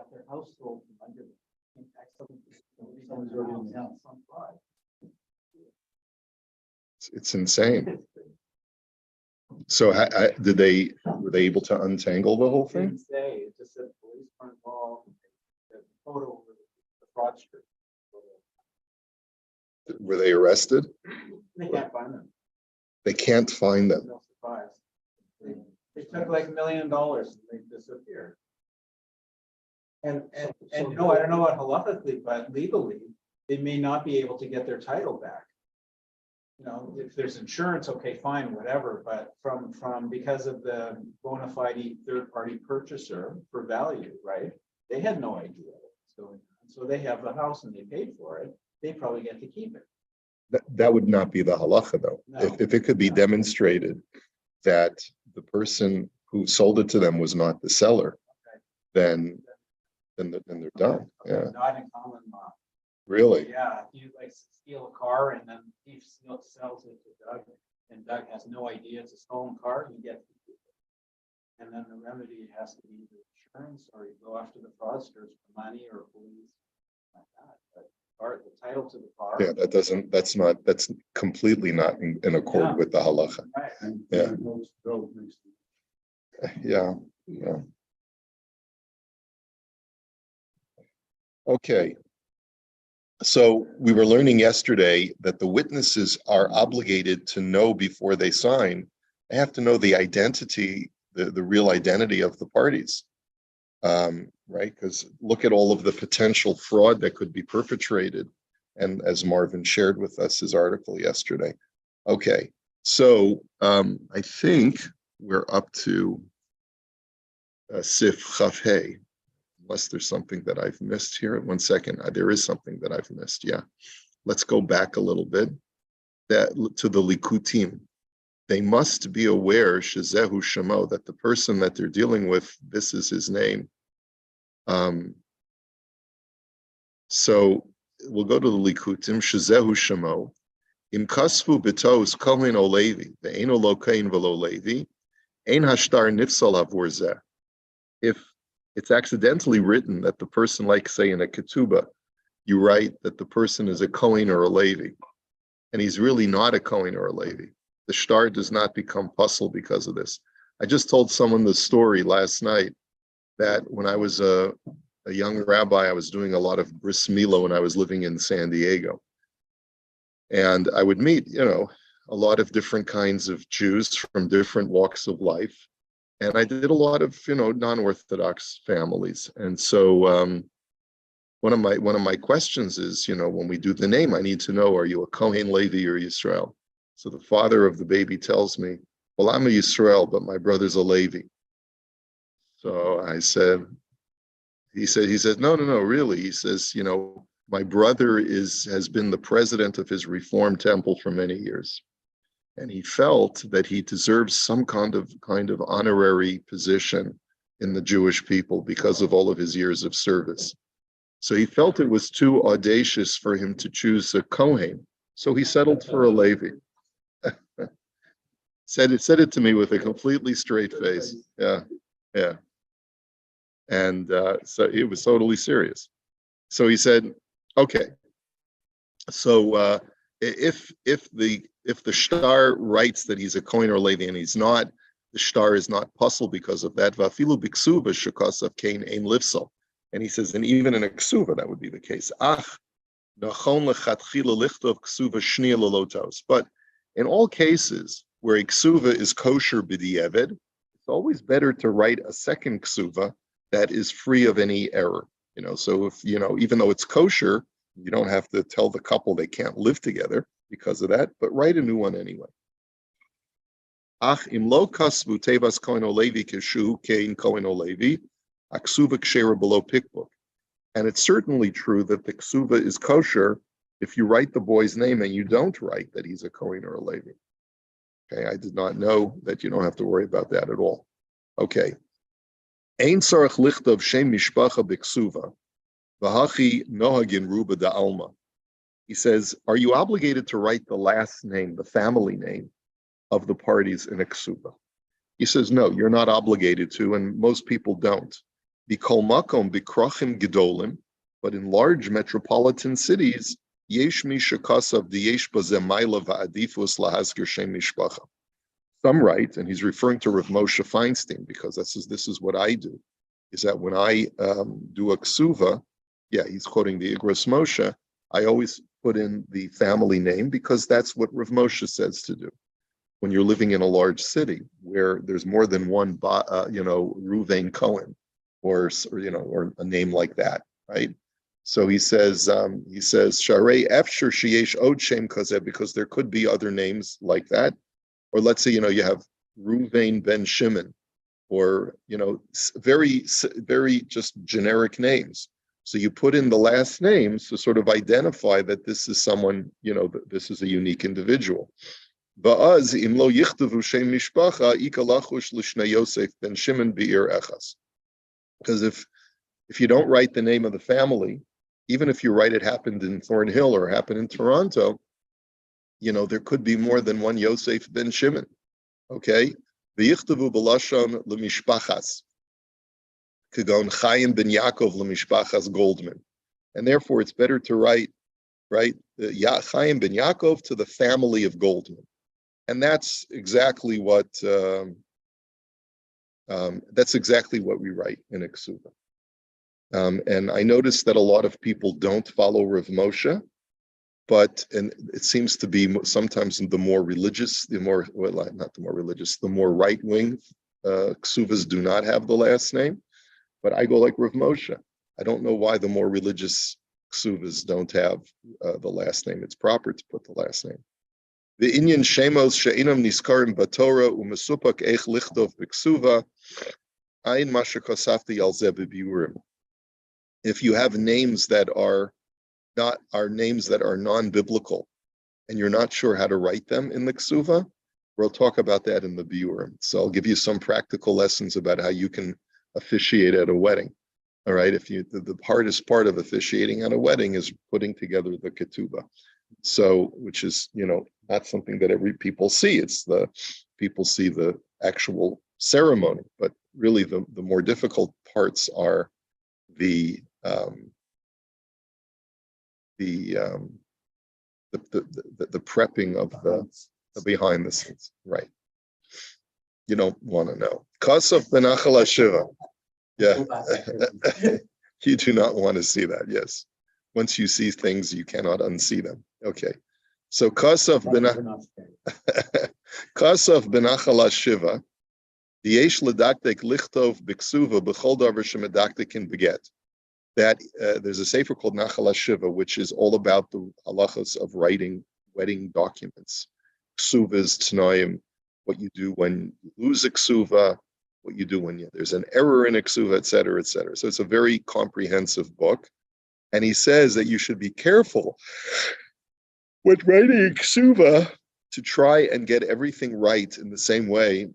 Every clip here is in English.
got their house sold from under them. In fact, someone's already in the house. Some fraud. It's insane. So were they able to untangle the whole It thing? didn't say, it just said police were involved. The photo of the fraudster. Were they arrested? They can't find them. They can't find them. No surprise. They took like $1 million and they disappeared. And no, I don't know about halakhically, but legally, they may not be able to get their title back. You know, if there's insurance, okay, fine, whatever, but from because of the bona fide third-party purchaser for value, right? They had no idea what was going on. So they have the house and they paid for it. They probably get to keep it. That would not be the halacha, though. No. If it could be demonstrated that the person who sold it to them was not the seller, then they're done. Yeah, Not in common law. really. Yeah, if you like steal a car and then the thief sells it to Doug, and Doug has no idea it's a stolen car, you get to keep it. And then the remedy has to be either insurance or you go after the fraudsters for money or police like that. But the title to the car. Yeah, that's completely not in accord Yeah. with the halacha. Right. Yeah. Yeah, yeah. Okay. So we were learning yesterday that the witnesses are obligated to know before they sign. They have to know the identity, the real identity of the parties, right? Because look at all of the potential fraud that could be perpetrated. And as Marvin shared with us his article yesterday. Okay, so I think we're up to Sif Chaf Hey. Unless there's something that I've missed here. 1 second. There is something that I've missed. Yeah. Let's go back a little bit to the Likutim. They must be aware, Shezehu Shemo, that the person that they're dealing with, this is his name. So we'll go to the Likutim, Shezehu Shemo. Im kasfu betos kohen o levi, ve'eno lo kohen velo levi, ein hashtar nifsal avur zeh. If it's accidentally written that the person, like say in a ketubah, you write that the person is a Kohen or a Levi, and he's really not a Kohen or a Levi. The shtar does not become puzzle because of this. I just told someone the story last night that when I was a young rabbi, I was doing a lot of bris milah when I was living in San Diego. And I would meet, a lot of different kinds of Jews from different walks of life. And I did a lot of, non-Orthodox families. And so one of my questions is, when we do the name, I need to know, are you a Kohen, Levi, or Yisrael? So the father of the baby tells me, well, I'm a Yisrael, but my brother's a Levi. So I said, he said, no, really. He says, my brother has been the president of his Reform temple for many years. And he felt that he deserves some kind of honorary position in the Jewish people because of all of his years of service. So he felt it was too audacious for him to choose a Kohen. So he settled for a Levi. said it to me with a completely straight face. Yeah. And so it was totally serious. So he said, okay. So if the shtar writes that he's a Kohen or Levi and he's not, the shtar is not puzzled because of that. Vafilu biksuva shekasav kain ein lifsal. And he says, and even in a ksuva, that would be the case. Nachon lechatchila lichtov ksuva shnia lolotos. But in all cases where a ksuva is kosher b'di'eved, it's always better to write a second ksuva that is free of any error. So if, even though it's kosher, you don't have to tell the couple they can't live together because of that, but write a new one anyway. Ach im lo kasvu tevas kohen o levi keshu kein kohen o levi, aksuva kshera below pikbook. And it's certainly true that the ksuva is kosher if you write the boy's name and you don't write that he's a kohen or a levi. Okay, I did not know that you don't have to worry about that at all. Okay. Ein sarach lichtov shem mishpacha b'ksuva. V'hachi nohagin ruba da alma. He says, are you obligated to write the last name, the family name of the parties in a ksuba? He says, no, you're not obligated to, and most people don't. Bikol makom bikrochim gedolim, but in large metropolitan cities, yesh mi shekasav diyesh bazeh maila va'adifus lahazkir shem mishpacha. Some write, and he's referring to Rav Moshe Feinstein, because this is what I do, is that when I do a ksuva, he's quoting the Igros Moshe, I always put in the family name because that's what Rav Moshe says to do. When you're living in a large city where there's more than one, Ruvain Cohen, or a name like that, right? So he says, Sharei Efshir Sheyesh Od Shem Kazeh, because there could be other names like that. Or let's say, you have Ruvain ben Shimon, or, very, very just generic names. So you put in the last names to sort of identify that this is someone, this is a unique individual. Because if you don't write the name of the family, even if you write it happened in Thornhill or happened in Toronto, there could be more than one Yosef ben Shimon. Okay? V'yichtavu b'lashon l'mishpachas. Kagon Chaim ben Yaakov l'mishpachas Goldman. And therefore, it's better to write, Chaim ben Yaakov to the family of Goldman. And that's exactly what we write in a ksuva. And I noticed that a lot of people don't follow Rav Moshe, and it seems to be sometimes the more religious, the more right-wing ksuvas do not have the last name. But I go like Rav Moshe. I don't know why the more religious ksuvas don't have the last name. It's proper to put the last name. The Inyan Shemos she'inam niskarim batorah u'mesupak eich lichtov b'ksuva ayin masha kosafti al zeh b'biurim. If you have names that are non-biblical, and you're not sure how to write them in the ksuva, we'll talk about that in the biurim. So I'll give you some practical lessons about how you can officiate at a wedding. All right, the hardest part of officiating at a wedding is putting together the ketubah. So, which is, not something that every people see. It's the people see the actual ceremony, but really the more difficult parts are the prepping of the behind the scenes, right? You don't want to know. Kasaf benachal hashiva. Yeah, you do not want to see that. Yes, once you see things, you cannot unsee them. Okay, so kasaf benachal hashiva. Yesh ledaktek lichtov b'ksuva b'chol davar shemedaktekin beget. That there's a sefer called Nachal HaShiva, which is all about the halachos of writing wedding documents, ksuvas, tnoim, what you do when you lose a ksuva, what you do when there's an error in a ksuva, et cetera, et cetera. So it's a very comprehensive book. And he says that you should be careful with writing a ksuva to try and get everything right in the same way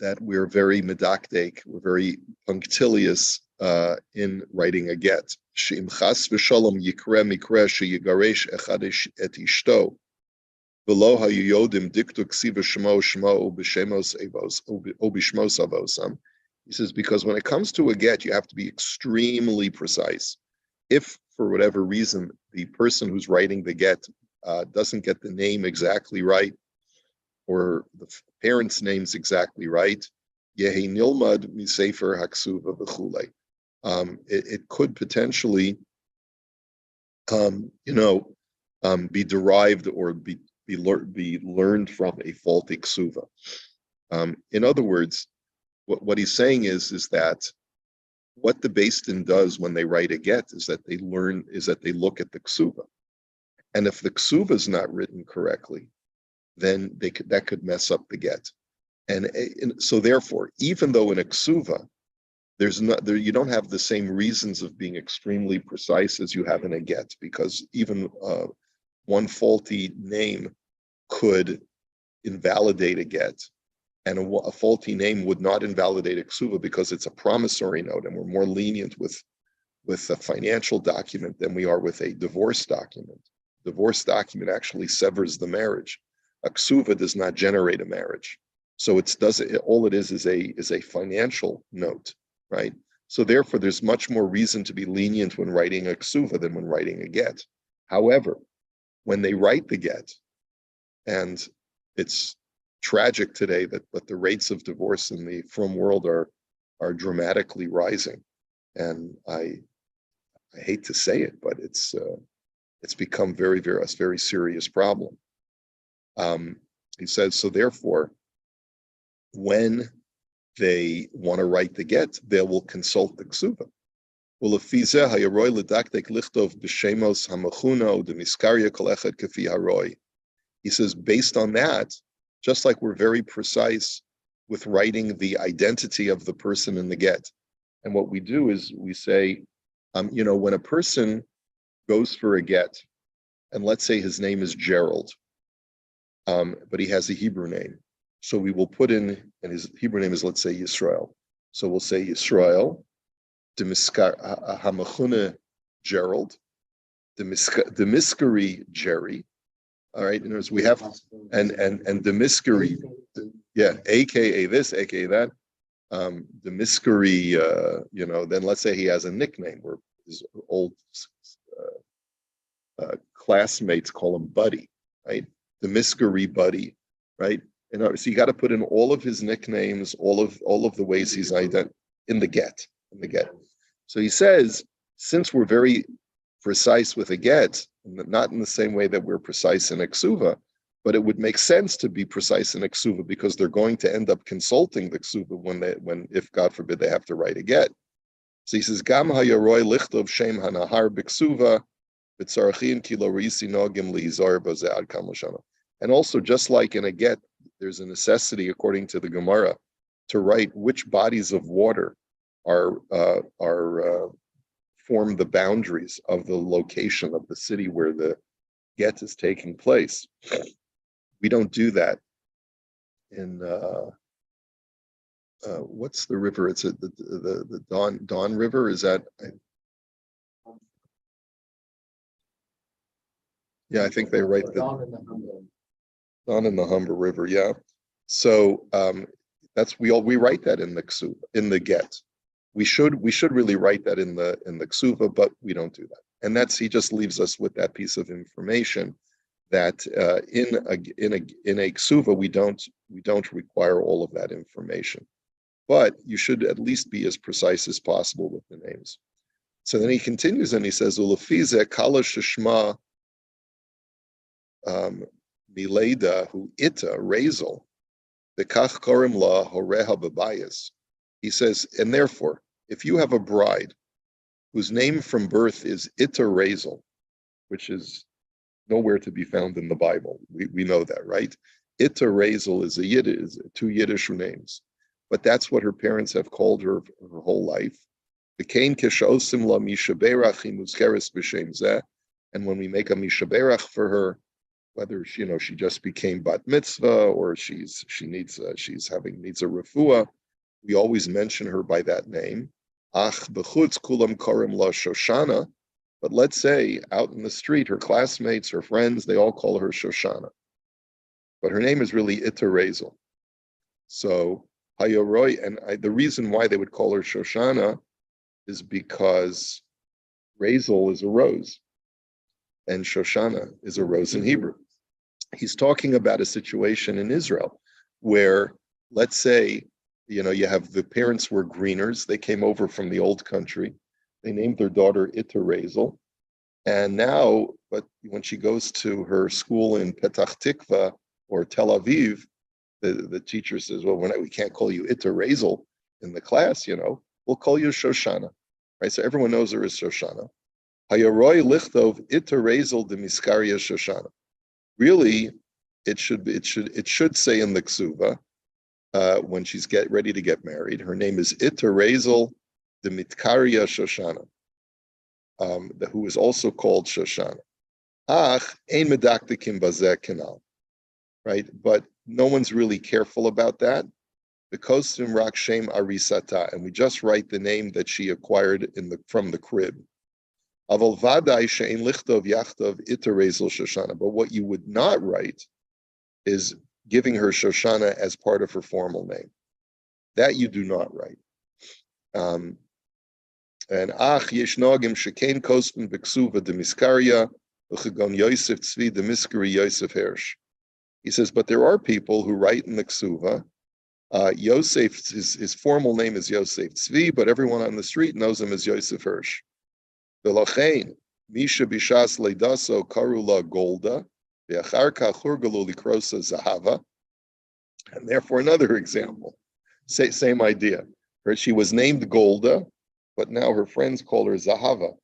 that we're very medakdek, we're very punctilious in writing a get. She'im chas v'shalom yikre mikre sheyigaresh echad et ishto v'lo hayuyodim diktu ksiva shmo shmo b'shemos avos o b'shmos avosam. He says, because when it comes to a get, you have to be extremely precise. If, for whatever reason, the person who's writing the get doesn't get the name exactly right, or the parents' names exactly right, yehi nilmad misefer haksuva v'chulei. It could potentially, be derived or be learned from a faulty ksuva. In other words, what he's saying is that what the Beis Din does when they write a get is that they look at the ksuva, and if the ksuva is not written correctly, then that could mess up the get. And so therefore, even though in a ksuva, you don't have the same reasons of being extremely precise as you have in a get, because even one faulty name could invalidate a get, and a faulty name would not invalidate a ksuva because it's a promissory note, and we're more lenient with a financial document than we are with a divorce document. Divorce document actually severs the marriage. A ksuva does not generate a marriage, so all it is a financial note. Right. So therefore, there's much more reason to be lenient when writing a ksuva than when writing a get. However, when they write the get, and it's tragic today but the rates of divorce in the frum world are dramatically rising, and I hate to say it, but it's become a very serious problem. He says, so therefore, when they want to write the get, they will consult the ksuva. He says, based on that, just like we're very precise with writing the identity of the person in the get. And what we do is we say, when a person goes for a get, and let's say his name is Gerald, but he has a Hebrew name. So we will put in, and his Hebrew name is, let's say, Yisrael. So we'll say Yisrael, Hamachune Gerald, Demiskari Jerry. All right, in other words, we have, and Demiskari, yeah, AKA this, AKA that. Demiskari, then let's say he has a nickname where his old classmates call him Buddy, right? Demiskari Buddy, right? And so you got to put in all of his nicknames, all of the ways he's in the get. So he says, since we're very precise with a get, not in the same way that we're precise in a ksuva, but it would make sense to be precise in a ksuva because they're going to end up consulting the ksuva when if God forbid they have to write a get. So he says, Gam hayaroi lichtov shem hanahar b'ksuva b'tzarachin kilo risi nogim liizar b'ze'ad kam l'shana. And also, just like in a get, there's a necessity, according to the Gemara, to write which bodies of water are form the boundaries of the location of the city where the get is taking place. We don't do that in what's the river? It's the Don River. Is that? Yeah, I think they write the Don in the Humber River. Yeah, so we write that in the ksuva, in the get. We should really write that in the ksuva, but we don't do that. And he just leaves us with that piece of information that in a ksuva we don't require all of that information, but you should at least be as precise as possible with the names. So then he continues and he says, "Ulafize kala shishma mileda hu ita rezel bekach korim la horeha babayis." He says, and therefore, if you have a bride whose name from birth is Ita Rezel, which is nowhere to be found in the Bible, we know that, right? Ita Rezel is two Yiddish names, but that's what her parents have called her whole life. And when we make a mishaberach for her, whether she just became bat mitzvah or she's needs a refuah, we always mention her by that name. Ach b'chutz kulam karim la Shoshana, but let's say out in the street, her classmates, her friends, they all call her Shoshana, but her name is really Ita Rezel. So Hayoroi, and the reason why they would call her Shoshana is because Rezel is a rose, and Shoshana is a rose in Hebrew. He's talking about a situation in Israel where, let's say, you have the parents were greeners. They came over from the old country. They named their daughter Ita Rezel. And now, but when she goes to her school in Petach Tikva or Tel Aviv, the teacher says, well, we can't call you Ita Rezel in the class, we'll call you Shoshana. Right? So everyone knows her as Shoshana. Hayaroi lichtov Ita Rezel de Miskaria Shoshana. Really, it should say in the ksuva, when she's ready to get married, her name is Ita Rezel de Mitkaria Shoshana, who is also called Shoshana. Ach, ein medaktikim bazeh kenal, right? But no one's really careful about that. Because rak shem arisata, and we just write the name that she acquired from the crib. Aval vaday she'ein lichtov yachtov Ita Rezel Shoshana. But what you would not write is giving her Shoshana as part of her formal name. That you do not write. And ach yesh nogim shekain kosben beksuva de miskaria v'chegon Yosef Tzvi de miskari Yosef Hirsch. He says, but there are people who write in the ksuva. Yosef, his formal name is Yosef Tzvi, but everyone on the street knows him as Yosef Hirsch. V'lachein misha bishas leidaso karula golda v'achar kach hurgalu likrosa zahava. And therefore, another example, same idea. She was named Golda, but now her friends call her Zahava.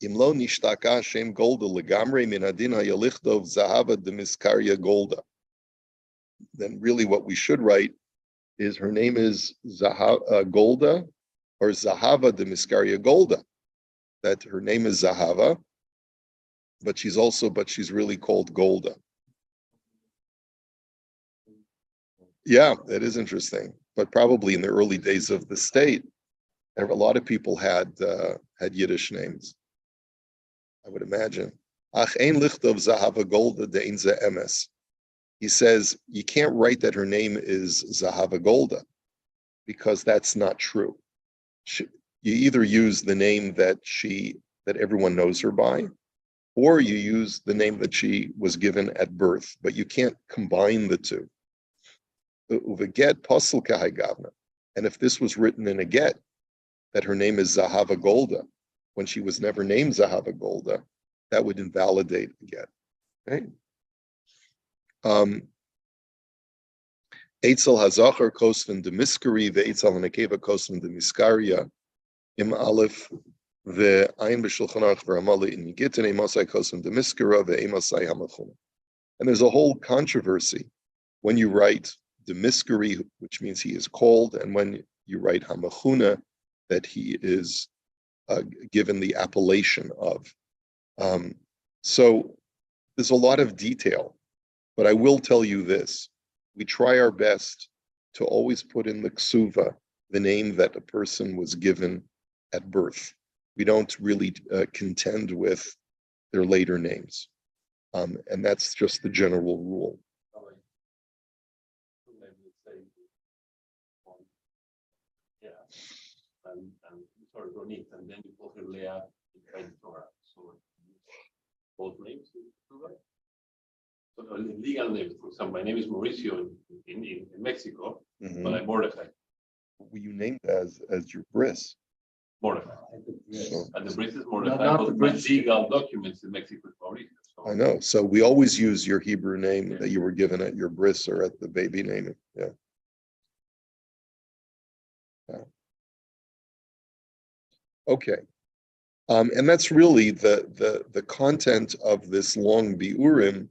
Imlo nishtaka shem Golda legamre min adin hayalichtov Zahava de miskarya Golda. Then really what we should write is her name is Golda or Zahava de miskarya Golda. That her name is Zahava, but she's really called Golda. Yeah, that is interesting. But probably in the early days of the state, a lot of people had Yiddish names, I would imagine. Ach ein lichtov Zahava Golda de ein ze emes. He says you can't write that her name is Zahava Golda because that's not true. You either use the name that everyone knows her by, or you use the name that she was given at birth, but you can't combine the two. And if this was written in a get, that her name is Zahava Golda, when she was never named Zahava Golda, that would invalidate the get. Right? Eitzel hazachar kosven de miskari, ve'etzel hanekeva kosven de miskaria, im aleph ve'ayin b'shulchan aruch v'ramali in yigitin emasai kosven de miskara ve'emasai hamachuna. And there's a whole controversy when you write the miskari, which means he is called, and when you write hamachuna, that he is given the appellation of. So there's a lot of detail, but I will tell you this. We try our best to always put in the ksuva the name that a person was given at birth. We don't really contend with their later names. And that's just the general rule. Sorry, Ronit, and then you call her Leah in Torah. So both names, right? So legal names. For example, my name is Mauricio in Mexico, but I'm Mordechai. Were you named as your bris? Mordechai. So, And the bris is Mordechai, not but the my bris. legal documents in Mexico is Mauricio. So I know. So we always use your Hebrew name that you were given at your bris or at the baby naming. Yeah. Okay. And that's really the content of this long biurim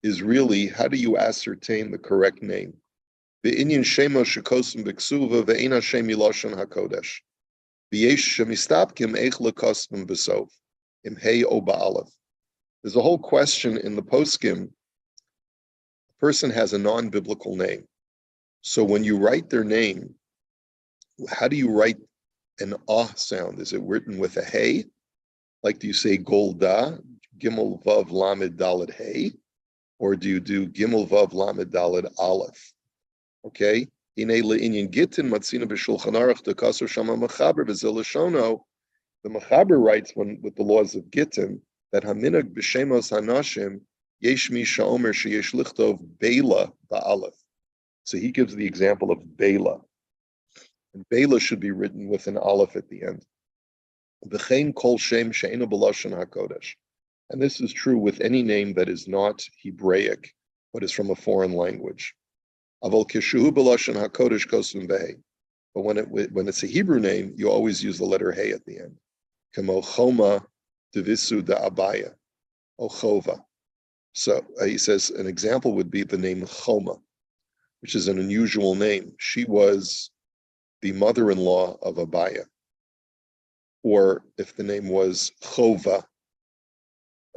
is really how do you ascertain the correct name? The Inyan Shema Shekosim Biksuva Ve'ena Shem Yiloshan HaKodesh. V'yesh Shemistapkim Eich Lekostim B'Sof Im Hey O Ba'alef. There's a whole question in the poskim. A person has a non-biblical name. So when you write their name, how do you write an ah sound? Is it written with a hey? Like do you say Golda, Gimel Vav Lamed Daled Hey? Or do you do Gimel Vav Lamed Daled Aleph? Okay? The Mechaber writes with the laws of Gittin that Haminag B'Shemos Hanashim Yesh Mi Sha'omer Sheyesh Lichtov Beila Ba'aleph. So he gives the example of Beila. And Beila should be written with an Aleph at the end. V'chein kol shem she'ena b'lashon hakodesh. And this is true with any name that is not Hebraic, but is from a foreign language. Aval kishuhu b'lashon hakodesh kosum v'hei. But when it's a Hebrew name, you always use the letter hey at the end. Kemo choma devisu da'abaya, o chova. So he says an example would be the name Choma, which is an unusual name. She was the mother-in-law of Abaya. Or if the name was Chova,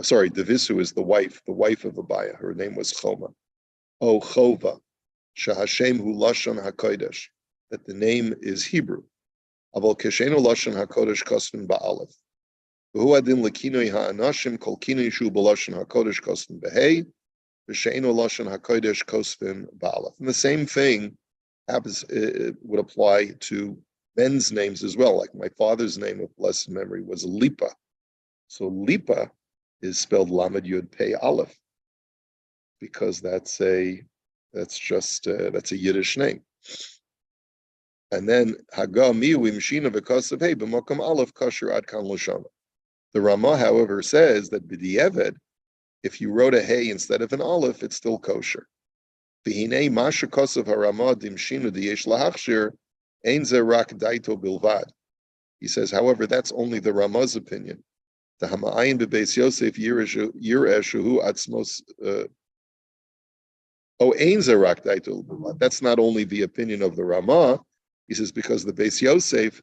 sorry, Devisu is the wife of Abaya. Her name was Choma. Oh, Chova, Shahashem hu Lashon HaKodesh, that the name is Hebrew. Aval Keshenu Lashon HaKodesh Kostin Ba'alef. V'hu adin lekinoi ha'anashim kol kinoi shu b'Lashon HaKodesh Kostin B'hei, v'she'enu Lashon HaKodesh Kostin Ba'alef. And the same thing happens, it would apply to men's names as well. Like my father's name of blessed memory was Lipa. So Lipa is spelled Lamed Yud Pei Aleph because that's a Yiddish name. And then Haga Miu Imshina V'Kasav Hey B'Makam Aleph Kasher Ad Kan Lashana. The Ramah, however, says that B'di'eved, if you wrote a hey instead of an aleph, it's still kosher. V'hinei Masha Kasav HaRamah Dimshina D'Yesh Lahachshir Ein Ze Rak Daito Bilvad. He says, however, that's only the Ramah's opinion. The Hama'ayin B'Beis Yosef Yireh Shehu Atzmos Ein Ze Rak Daito Bilvad. That's not only the opinion of the Ramah. He says because the Beis Yosef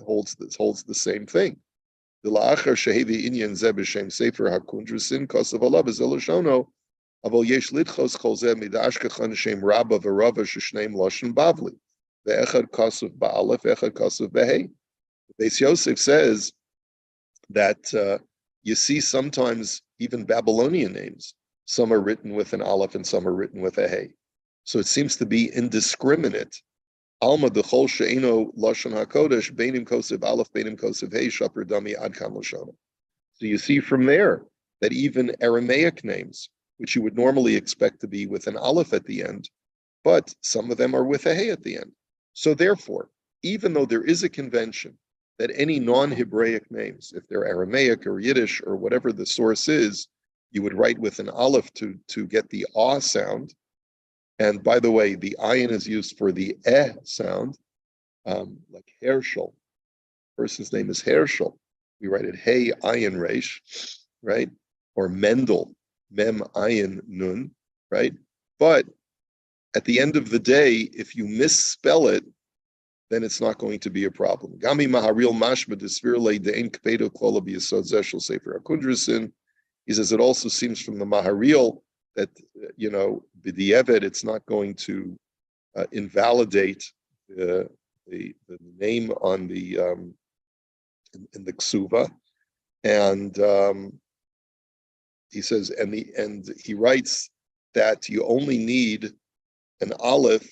holds the same thing. The la'achar shehevi inyan zeh b'shem sefer hakundrusin kosav alav ezelashono aval yesh litchos kol zeh midashkachan shem rabba v'rava sheshneim lashon bavli ve'echad kosav ba'alef ve'echad kosav b'hei. Beis Yosef says that you see sometimes even Babylonian names, some are written with an aleph and some are written with a hey. So it seems to be indiscriminate. Alma dechol she'eno lashon hakodesh beinim kosev aleph beinim kosev hey shaper dami ad kan lashon. So you see from there that even Aramaic names, which you would normally expect to be with an aleph at the end, but some of them are with a hey at the end. So therefore, even though there is a convention that any non-Hebraic names, if they're Aramaic or Yiddish or whatever the source is, you would write with an aleph to get the ah sound. And by the way, the ayin is used for the sound, like Herschel. Person's name is Herschel. We write it hey ayin resh, right? Or Mendel, mem ayin nun, right? But at the end of the day, if you misspell it, then it's not going to be a problem. Gami maharil mashma desvirle de'en kpedo klola b'yesod zeshel sefer hakundrusin. He says it also seems from the maharil that, b'di'eved, it's not going to invalidate the name on the in the ksuva, and he says, and he writes that you only need an aleph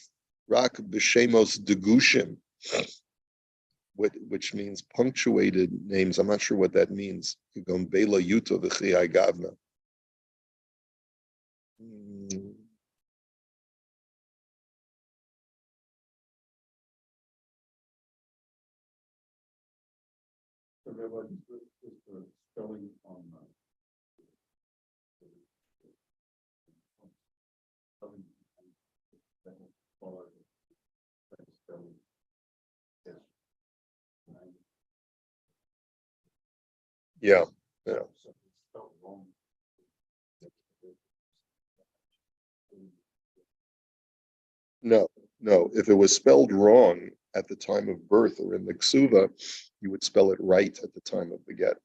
rak b'shemos degushim, which means punctuated names. I'm not sure what that means. Kigom bela yuto v'chiyai gavna. Yeah. No. If it was spelled wrong at the time of birth or in the ksuva, you would spell it right at the time of the get.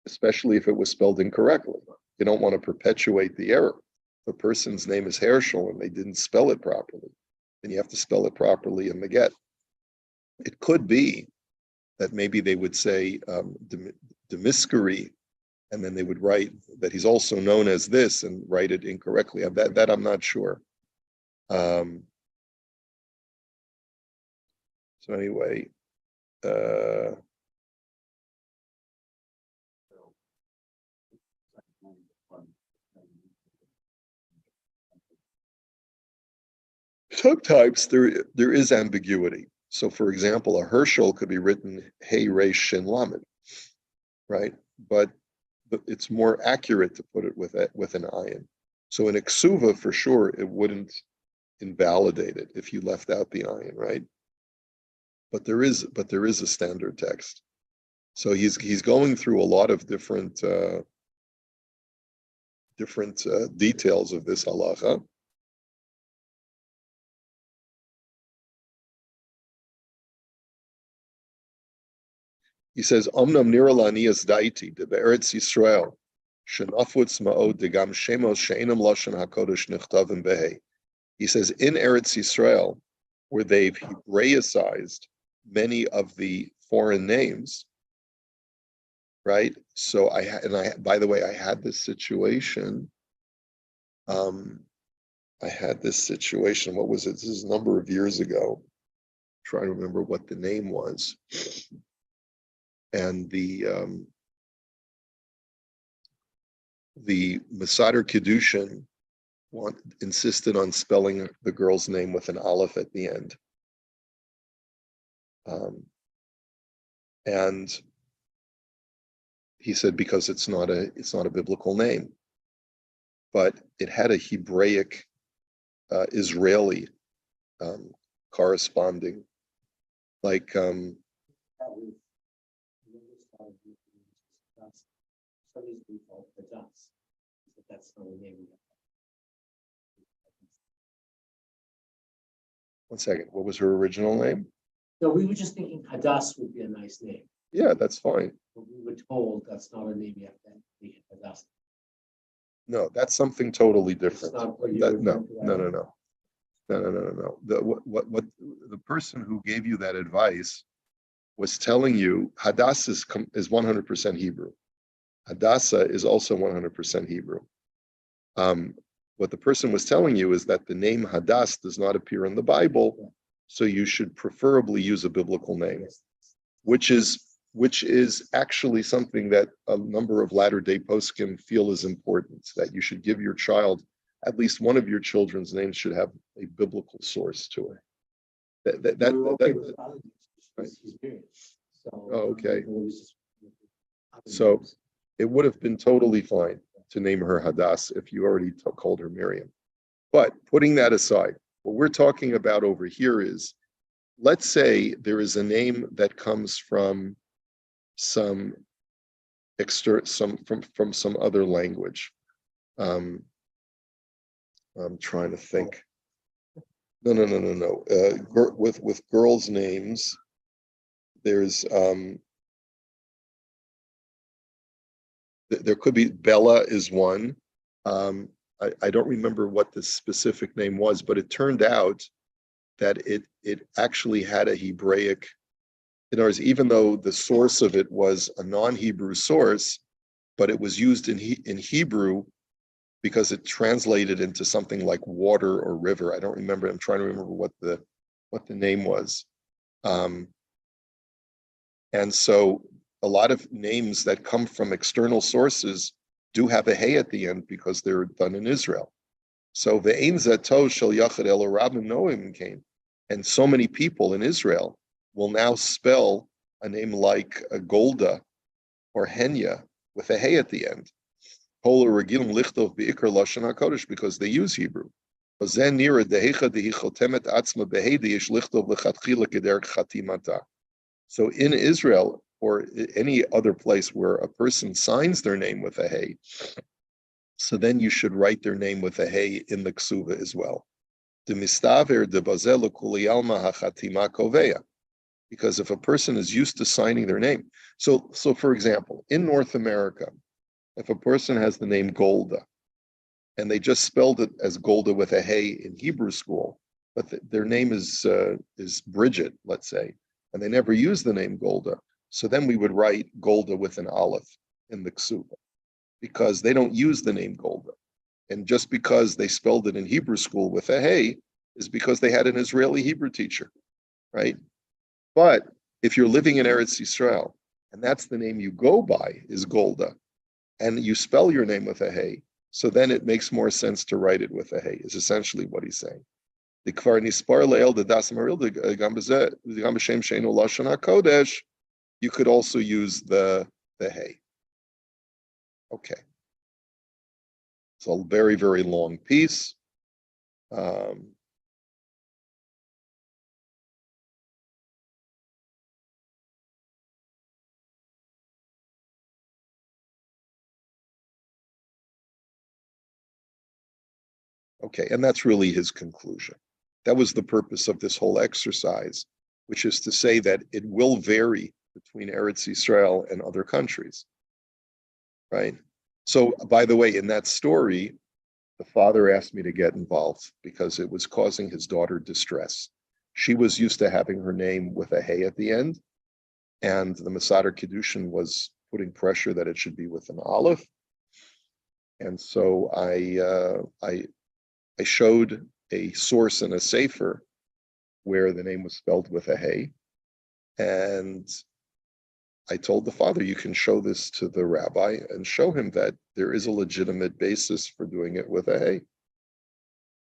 Especially if it was spelled incorrectly. You don't want to perpetuate the error. If a person's name is Herschel and they didn't spell it properly, then you have to spell it properly in the get. It could be that maybe they would say Demiskuri, and then they would write that he's also known as this and write it incorrectly. That I'm not sure. So anyway, sometimes there is ambiguity. So for example, a Herschel could be written Hey Resh Shin Lamed, right? But it's more accurate to put it with an ayin. So in a ksuva, for sure, it wouldn't invalidate it if you left out the ayin, right? But there is a standard text. So he's going through a lot of different details of this halacha. He says, "Omnam niralanias daiti de be'eretz Yisrael shenafutz ma'od degam shemos she'enam lashon hakodesh nichtavim behei." He says, in Eretz Yisrael, where they've Hebraicized many of the foreign names, right? So by the way, I had this situation. I had this situation. What was it? This is a number of years ago. Trying to remember what the name was. And the Masader Kiddushin insisted on spelling the girl's name with an aleph at the end. And he said because it's not a biblical name, but it had a Hebraic Israeli corresponding, like one second, what was her original name? So we were just thinking Hadass would be a nice name, Yeah, that's fine. but we were told that's not a name you have to be Hadass. No, that's something totally It's different. not what you That, refer no, to no, as- no, no. No. What the person who gave you that advice was telling you Hadass is 100% Hebrew. Hadassah is also 100% Hebrew. What the person was telling you is that the name Hadass does not appear in the Bible, so you should preferably use a biblical name, Yes. which is actually something that a number of Latter-day Poskim feel is important, that you should give your child, at least one of your children's names should have a biblical source to it. We were okay with other names, right. he's married. So, Oh, okay. it was just other So- names. It would have been totally fine to name her Hadass if you already called her Miriam. But putting that aside, what we're talking about over here is, let's say there is a name that comes from some from some other language. I'm trying to think. No. With girls' names, there's there could be Bella is one. I don't remember what the specific name was, but it turned out that it actually had a Hebraic. In other words, even though the source of it was a non-Hebrew source, but it was used in Hebrew because it translated into something like water or river. I don't remember. I'm trying to remember what the name was. And so a lot of names that come from external sources do have a hey at the end because they're done in Israel. So ve'ein zato shel yachad elo rabim noim came, and so many people in Israel will now spell a name like Golda or Henya with a hey at the end. Because they use Hebrew. So in Israel or any other place where a person signs their name with a hey, so then you should write their name with a hey in the ksuva as well. Because if a person is used to signing their name, so for example, in North America, if a person has the name Golda, and they just spelled it as Golda with a hey in Hebrew school, but their name is Bridget, let's say, and they never use the name Golda, so then we would write Golda with an aleph in the ksuba, because they don't use the name Golda. And just because they spelled it in Hebrew school with a hey is because they had an Israeli Hebrew teacher, right? But if you're living in Eretz Yisrael, and that's the name you go by is Golda, and you spell your name with a hey, so then it makes more sense to write it with a hey, is essentially what he's saying. You could also use the hey. Okay. It's a very, very long piece. Okay, and that's really his conclusion. That was the purpose of this whole exercise, which is to say that it will vary between Eretz Yisrael and other countries, right? So, by the way, in that story, the father asked me to get involved because it was causing his daughter distress. She was used to having her name with a hey at the end, and the Masader Kiddushin was putting pressure that it should be with an aleph. And so I I showed a source in a sefer where the name was spelled with a hey, and I told the father, you can show this to the rabbi and show him that there is a legitimate basis for doing it with a hey.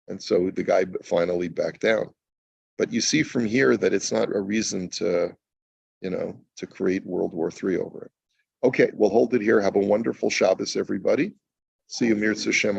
And so the guy finally backed down. But you see from here that it's not a reason to, to create World War III over it. Okay, we'll hold it here. Have a wonderful Shabbos, everybody. See you, Mir Hashem.